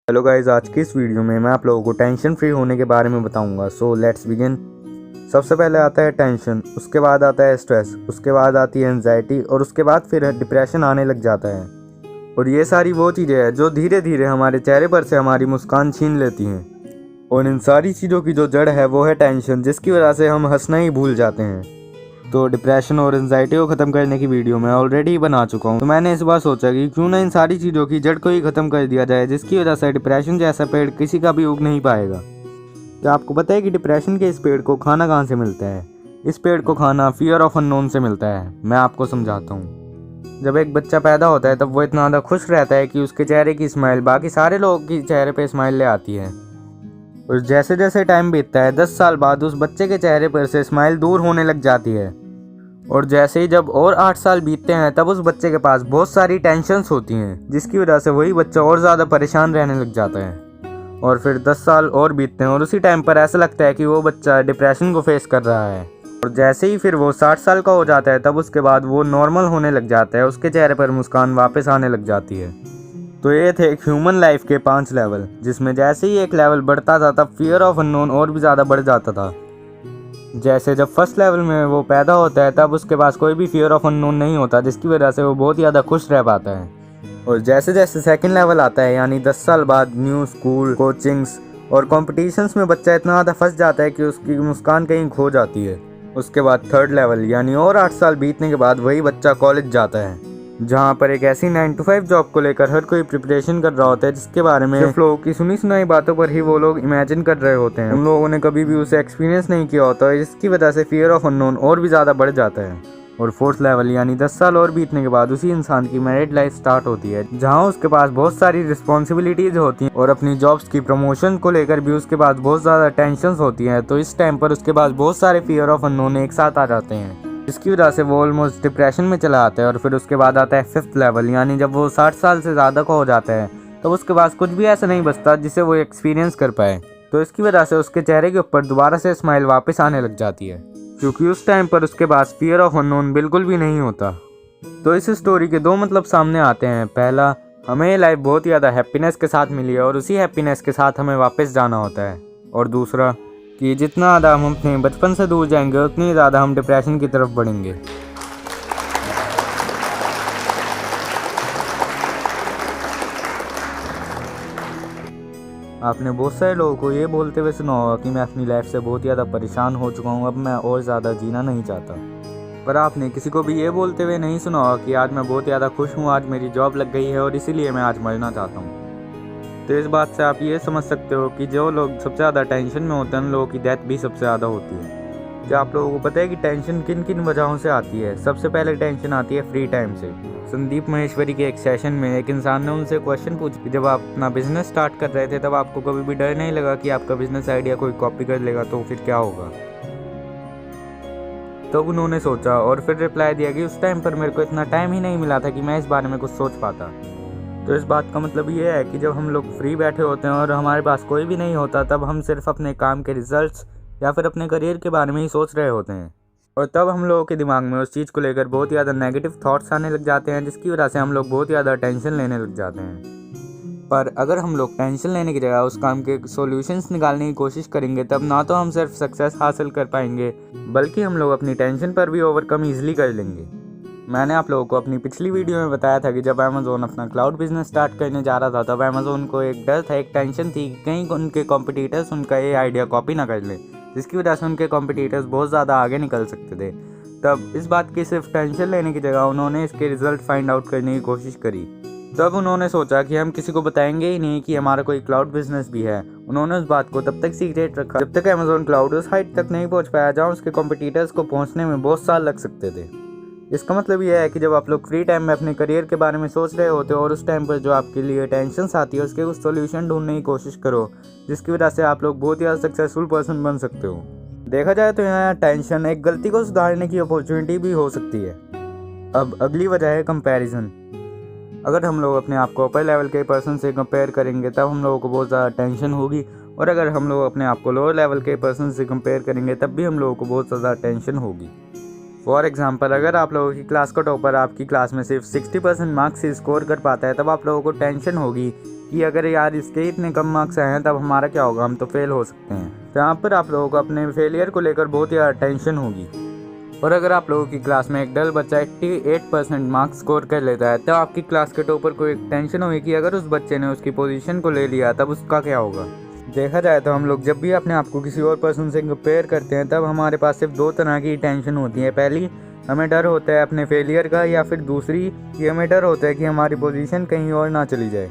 Hello guys, आज की इस वीडियो में मैं आप लोगों को टेंशन फ्री होने के बारे में बताऊंगा। So let's begin. सबसे पहले आता है टेंशन, उसके बाद आता है स्ट्रेस, उसके बाद आती है एंजाइटी और उसके बाद फिर डिप्रेशन आने लग जाता है। और ये सारी वो चीज़ें हैं जो धीरे धीरे हमारे चेहरे पर से हमारी मुस्कान छीन लेती हैं। और इन सारी चीज़ों की जो जड़ है वो है टेंशन, जिसकी वजह से हम हंसना ही भूल जाते हैं। तो डिप्रेशन और एंजाइटी को ख़त्म करने की वीडियो मैं ऑलरेडी बना चुका हूँ। तो मैंने इस बार सोचा कि क्यों ना इन सारी चीज़ों की जड़ को ही ख़त्म कर दिया जाए, जिसकी वजह से डिप्रेशन जैसा पेड़ किसी का भी उग नहीं पाएगा। क्या आपको पता है कि डिप्रेशन के इस पेड़ को खाना कहाँ से मिलता है? इस पेड़ को खाना फियर ऑफ अननोन से मिलता है। मैं आपको समझाता हूँ। जब एक बच्चा पैदा होता है तब वो इतना ज़्यादा खुश रहता है कि उसके चेहरे की स्माइल बाकी सारे लोगों के चेहरे पे स्माइल ले आती है। और जैसे जैसे टाइम बीतता है 10 साल बाद उस बच्चे के चेहरे पर से स्माइल दूर होने लग जाती है। और जैसे ही जब और 8 साल बीतते हैं तब उस बच्चे के पास बहुत सारी टेंशन्स होती हैं, जिसकी वजह से वही बच्चा और ज़्यादा परेशान रहने लग जाता है। और फिर 10 साल और बीतते हैं और उसी टाइम पर ऐसा लगता है कि वो बच्चा डिप्रेशन को फेस कर रहा है। और जैसे ही फिर वो 60 साल का हो जाता है तब उसके बाद वो नॉर्मल होने लग जाता है, उसके चेहरे पर मुस्कान वापस आने लग जाती है। तो ये थे एक ह्यूमन लाइफ के 5 लेवल, जिसमें जैसे ही एक लेवल बढ़ता था तब फियर ऑफ अननोन और भी ज़्यादा बढ़ जाता था। जैसे जब फर्स्ट लेवल में वो पैदा होता है तब उसके पास कोई भी फियर ऑफ अननोन नहीं होता, जिसकी वजह से वो बहुत ज़्यादा खुश रह पाता है। और जैसे जैसे सेकंड लेवल आता है, यानी 10 साल बाद न्यू स्कूल, कोचिंग्स और कॉम्पिटिशन्स में बच्चा इतना ज़्यादा फंस जाता है कि उसकी मुस्कान कहीं खो जाती है। उसके बाद थर्ड लेवल यानी और 8 साल बीतने के बाद वही बच्चा कॉलेज जाता है, जहाँ पर एक ऐसी 9 to 5 जॉब को लेकर हर कोई प्रिपरेशन कर रहा होता है, जिसके बारे में सिर्फ लोगों की सुनी सुनाई बातों पर ही वो लोग इमेजिन कर रहे होते हैं। उन लोगों ने कभी भी उसे एक्सपीरियंस नहीं किया होता है, जिसकी वजह से फियर ऑफ अननोन और भी ज़्यादा बढ़ जाता है। और फोर्थ लेवल यानी 10 साल और बीतने के बाद उसी इंसान की मैरिड लाइफ स्टार्ट होती है, जहाँ उसके पास बहुत सारी रिस्पॉन्सिबिलिटीज़ होती हैं और अपनी जॉब्स की प्रमोशन को लेकर भी उसके पास बहुत ज़्यादा टेंशन होती हैं। तो इस टाइम पर उसके पास बहुत सारे फियर ऑफ अननोन एक साथ आ जाते हैं, जिसकी वजह से वो ऑलमोस्ट डिप्रेशन में चला आता है। और फिर उसके बाद आता है फिफ्थ लेवल, यानी जब वो 60 साल से ज़्यादा का हो जाता है तो उसके पास कुछ भी ऐसा नहीं बचता जिसे वो एक्सपीरियंस कर पाए। तो इसकी वजह से उसके चेहरे के ऊपर दोबारा से स्माइल वापस आने लग जाती है, क्योंकि उस टाइम पर उसके पास फियर ऑफ अननोन बिल्कुल भी नहीं होता। तो इस स्टोरी के दो मतलब सामने आते हैं। पहला, हमें ये लाइफ बहुत ज़्यादा हैप्पीनेस के साथ मिली है और उसी हैप्पीनेस के साथ हमें वापस जाना होता है। और दूसरा कि जितना ज़्यादा हम अपने बचपन से दूर जाएंगे उतनी ज़्यादा हम डिप्रेशन की तरफ बढ़ेंगे। आपने बहुत सारे लोगों को ये बोलते हुए सुना होगा कि मैं अपनी लाइफ से बहुत ज़्यादा परेशान हो चुका हूँ, अब मैं और ज़्यादा जीना नहीं चाहता। पर आपने किसी को भी ये बोलते हुए नहीं सुना होगा कि आज मैं बहुत ज़्यादा खुश हूँ, आज मेरी जॉब लग गई है और इसीलिए मैं आज मरना चाहता हूँ। तो इस बात से आप ये समझ सकते हो कि जो लोग सबसे ज़्यादा टेंशन में होते हैं उन लोगों की डेथ भी सबसे ज़्यादा होती है। क्या आप लोगों को पता है कि टेंशन किन किन वजहों से आती है? सबसे पहले टेंशन आती है फ्री टाइम से। संदीप महेश्वरी के एक सेशन में एक इंसान ने उनसे क्वेश्चन पूछा कि जब आप अपना बिजनेस स्टार्ट कर रहे थे तब आपको कभी भी डर नहीं लगा कि आपका बिजनेस आइडिया कोई कॉपी कर लेगा तो फिर क्या होगा? तब उन्होंने सोचा और फिर रिप्लाई दिया कि उस टाइम पर मेरे को इतना टाइम ही नहीं मिला था कि मैं इस बारे में कुछ सोच पाता। तो इस बात का मतलब ये है कि जब हम लोग फ्री बैठे होते हैं और हमारे पास कोई भी नहीं होता तब हम सिर्फ अपने काम के रिजल्ट्स या फिर अपने करियर के बारे में ही सोच रहे होते हैं। और तब हम लोगों के दिमाग में उस चीज़ को लेकर बहुत ज़्यादा नेगेटिव थॉट्स आने लग जाते हैं, जिसकी वजह से हम लोग बहुत ज़्यादा टेंशन लेने लग जाते हैं। पर अगर हम लोग टेंशन लेने की जगह उस काम के सॉल्यूशंस निकालने की कोशिश करेंगे तब ना तो हम सिर्फ सक्सेस हासिल कर पाएंगे, बल्कि हम लोग अपनी टेंशन पर भी ओवरकम ईजिली कर लेंगे। मैंने आप लोगों को अपनी पिछली वीडियो में बताया था कि जब अमेज़ोन अपना क्लाउड बिजनेस स्टार्ट करने जा रहा था तब अमेज़ोन को एक डर था, एक टेंशन थी कि कहीं उनके कॉम्पिटिटर्स उनका ये आइडिया कॉपी ना कर लें, जिसकी वजह से उनके कॉम्पिटिटर्स बहुत ज़्यादा आगे निकल सकते थे। तब इस बात की सिर्फ टेंशन लेने की जगह उन्होंने इसके रिजल्ट फाइंड आउट करने की कोशिश करी। तब उन्होंने सोचा कि हम किसी को बताएंगे ही नहीं कि हमारा कोई क्लाउड बिजनेस भी है। उन्होंने उस बात को तब तक सीक्रेट रखा जब तक अमेज़ोन क्लाउड उस हाइट तक नहीं पहुँच पाया जहाँ उसके कॉम्पिटिटर्स को पहुँचने में बहुत साल लग सकते थे। इसका मतलब यह है कि जब आप लोग फ्री टाइम में अपने करियर के बारे में सोच रहे होते हो और उस टाइम पर जो आपके लिए टेंशन्स आती है उसके कुछ सॉल्यूशन ढूंढने की कोशिश करो, जिसकी वजह से आप लोग बहुत ज़्यादा सक्सेसफुल पर्सन बन सकते हो। देखा जाए तो यहाँ टेंशन एक गलती को सुधारने की अपॉर्चुनिटी भी हो सकती है। अब अगली वजह है कंपैरिजन। अगर हम लोग अपने आप को अपर लेवल के पर्सन से कंपेयर करेंगे तब हम लोगों को बहुत ज़्यादा टेंशन होगी, और अगर हम लोग अपने आप को लोअर लेवल के पर्सन से कंपेयर करेंगे तब भी हम लोगों को बहुत ज़्यादा टेंशन होगी। फॉर एग्जाम्पल, अगर आप लोगों की क्लास का टॉपर आपकी क्लास में सिर्फ 60% मार्क्स से स्कोर कर पाता है तब आप लोगों को टेंशन होगी कि अगर यार इसके इतने कम मार्क्स आए हैं तब हमारा क्या होगा, हम तो फेल हो सकते हैं। तो यहाँ पर आप लोगों को अपने फेलियर को लेकर बहुत ही ज़्यादा टेंशन होगी। और अगर आप लोगों की क्लास में एक डल बच्चा 88% मार्क्स स्कोर कर लेता है, तो आपकी क्लास के टॉपर को एक टेंशन होगी कि अगर उस बच्चे ने उसकी पोजीशन को ले लिया तब उसका क्या होगा। देखा जाए तो हम लोग जब भी अपने आप को किसी और पर्सन से कंपेयर करते हैं तब हमारे पास सिर्फ दो तरह की टेंशन होती है। पहली, हमें डर होता है अपने फेलियर का, या फिर दूसरी, ये हमें डर होता है कि हमारी पोजीशन कहीं और ना चली जाए।